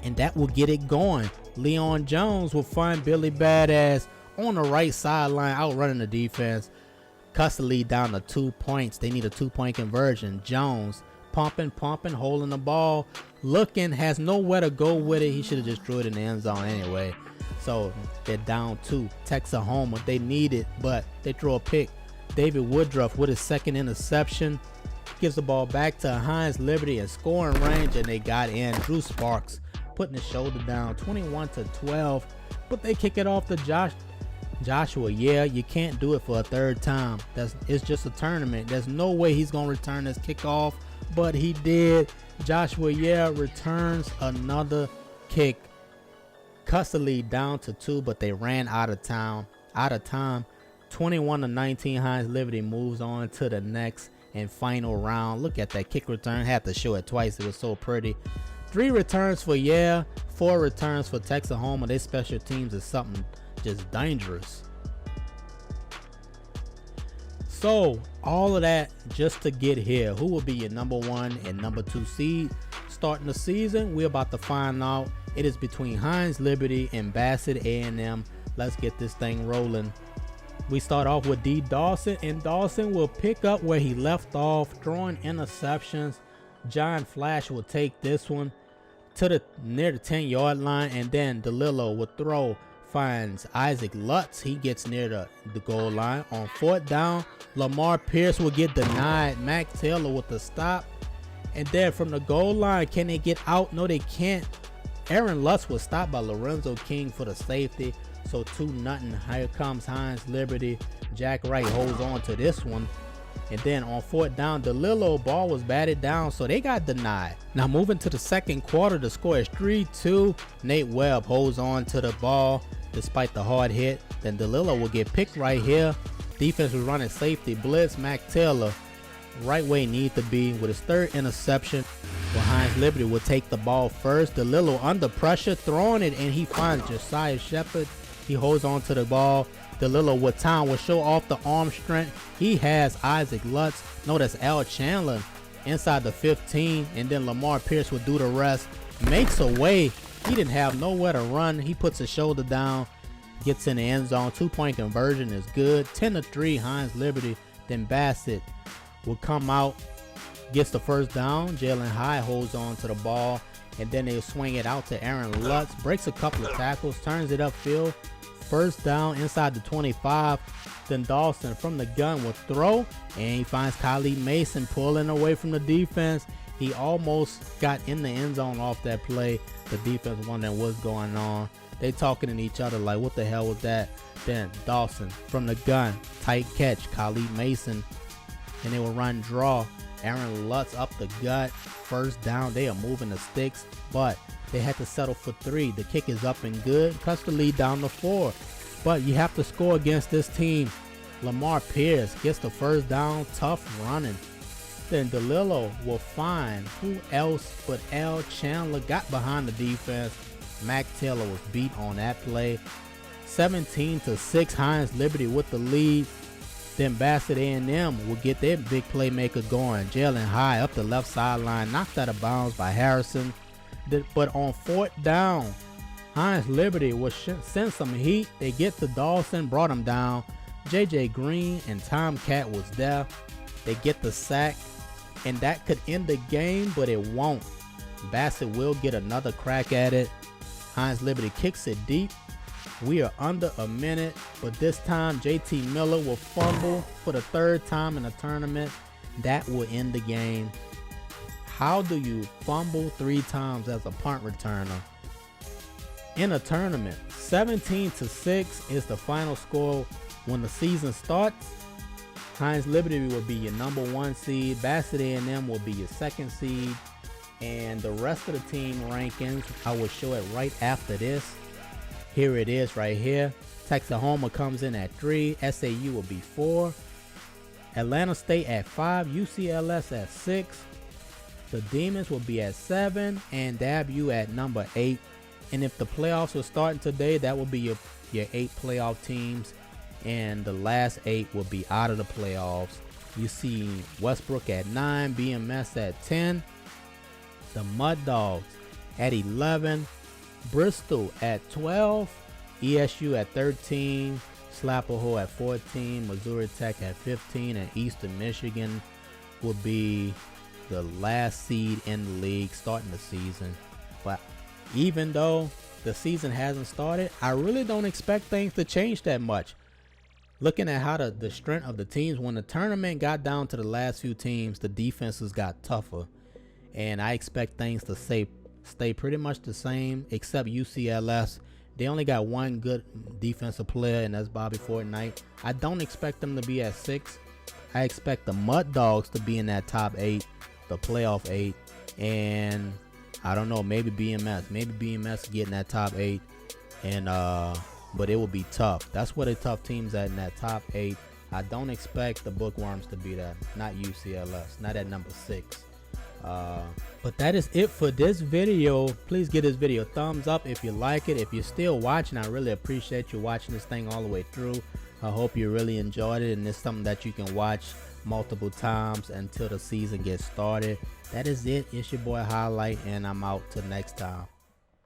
and that will get it going. Leon Jones will find Billy Badass on the right sideline, outrunning the defense. Cuts the lead down to 2 points. They need a 2-point conversion. Jones pumping, holding the ball, looking, has nowhere to go with it. He should have just threw it in the end zone anyway. So they're down 2. Texahoma, they need it, but they throw a pick. David Woodruff with his 2nd interception gives the ball back to Hinds Liberty in scoring range, and they got in. Drew Sparks putting his shoulder down, 21-12, but they kick it off to Joshua. You can't do it for a 3rd time. It's just a tournament. There's no way he's gonna return this kickoff, but he did. Joshua returns another kick. Cuts the lead down to 2, but they ran out of time. 21-19. Hinds Liberty moves on to the next and final round. Look at that kick return. Had to show it twice. It was so pretty. 3 returns for 4 returns for Texahoma. Their special teams is something just dangerous. So all of that just to get here. Who will be your number 1 and number 2 seed starting the season? We're about to find out. It is between Hinds Liberty and Bassett A&M. Let's get this thing rolling. We start off with D. Dawson, and Dawson will pick up where he left off, throwing interceptions. John Flash will take this one to near the 10-yard line, and then DeLillo will throw, finds Isaac Lutz. He gets near the goal line. On 4th down, Lamar Pierce will get denied. Mac Taylor with the stop, and then from the goal line, can they get out? No, they can't. Aaron Lutz was stopped by Lorenzo King for the safety. So 2-0. Here comes Hinds Liberty. Jack Wright holds on to this one. And then on 4th down, DeLillo ball was batted down, so they got denied. Now moving to the 2nd quarter, the score is 3-2. Nate Webb holds on to the ball despite the hard hit. Then DeLillo will get picked right here. Defense was running safety blitz. Mac Taylor right where he needs to be with his 3rd interception. Well, Hinds Liberty will take the ball first. DeLillo under pressure, throwing it, and he finds Josiah Shepard. He holds on to the ball. DeLillo with time will show off the arm strength. He has Isaac Lutz. No, that's Al Chandler inside the 15, and then Lamar Pierce will do the rest. Makes a way. He didn't have nowhere to run. He puts his shoulder down. gets in the end zone. 2-point conversion is good. 10-3 Hinds Liberty. Then Bassett will come out, gets the first down. Jalen High holds on to the ball, and then they'll swing it out to Aaron Lutz. Breaks a couple of tackles, turns it upfield. First down inside the 25. Then Dawson from the gun will throw, and he finds Khalid Mason pulling away from the defense. He almost got in the end zone off that play. The defense wondering what's going on. They talking to each other like, what the hell was that? Then Dawson from the gun, tight catch, Khalid Mason, and they will run draw. Aaron Lutz up the gut. First down. They are moving the sticks, but they had to settle for 3. The kick is up and good. Cuts the lead down to 4. But you have to score against this team. Lamar Pierce gets the first down. Tough running. Then DeLillo will find who else but L. Chandler. Got behind the defense. Mac Taylor was beat on that play. 17-6 Hinds Liberty with the lead. Then Bassett A&M will get their big playmaker going. Jalen High up the left sideline, knocked out of bounds by Harrison. But on 4th down, Hinds Liberty will send some heat. They get to Dawson, brought him down. JJ Green and Tomcat was there. They get the sack, and that could end the game, but it won't. Bassett will get another crack at it. Hinds Liberty kicks it deep. We are under a minute, but this time JT Miller will fumble for the 3rd time in the tournament. That will end the game. How do you fumble 3 times as a punt returner in a tournament? 17-6 is the final score when the season starts. Hinds Liberty will be your number 1 seed. Bassett A&M will be your 2nd seed. And the rest of the team rankings, I will show it right after this. Here it is right here. Texahoma comes in at 3. SAU will be 4. Atlanta State at 5. UCLS at 6. The Demons will be at 7. And WABU at number 8. And if the playoffs were starting today, that will be your 8 playoff teams. And the last 8 will be out of the playoffs. You see Westbrook at 9. BMS at 10. The Mud Dogs at 11. Bristol at 12, ESU at 13, Slapahoe at 14, Missouri Tech at 15, and Eastern Michigan will be the last seed in the league starting the season. But even though the season hasn't started, I really don't expect things to change that much. Looking at how the strength of the teams, when the tournament got down to the last few teams, the defenses got tougher, and I expect things to stay pretty much the same, except UCLS. They only got 1 good defensive player, and that's Bobby Fortnite. I don't expect them to be at 6. I expect the Mud Dogs to be in that top 8, the playoff 8, and I don't know, maybe BMS getting that top 8, and but it will be tough. That's where the tough teams at, in that top 8. I don't expect the Bookworms to be there, not UCLS, not at number 6. But that is it for this video. Please give this video a thumbs up if you like it. If you're still watching, I really appreciate you watching this thing all the way through. I hope you really enjoyed it, and it's something that you can watch multiple times until the season gets started. That is it. It's your boy Highlight, and I'm out till next time.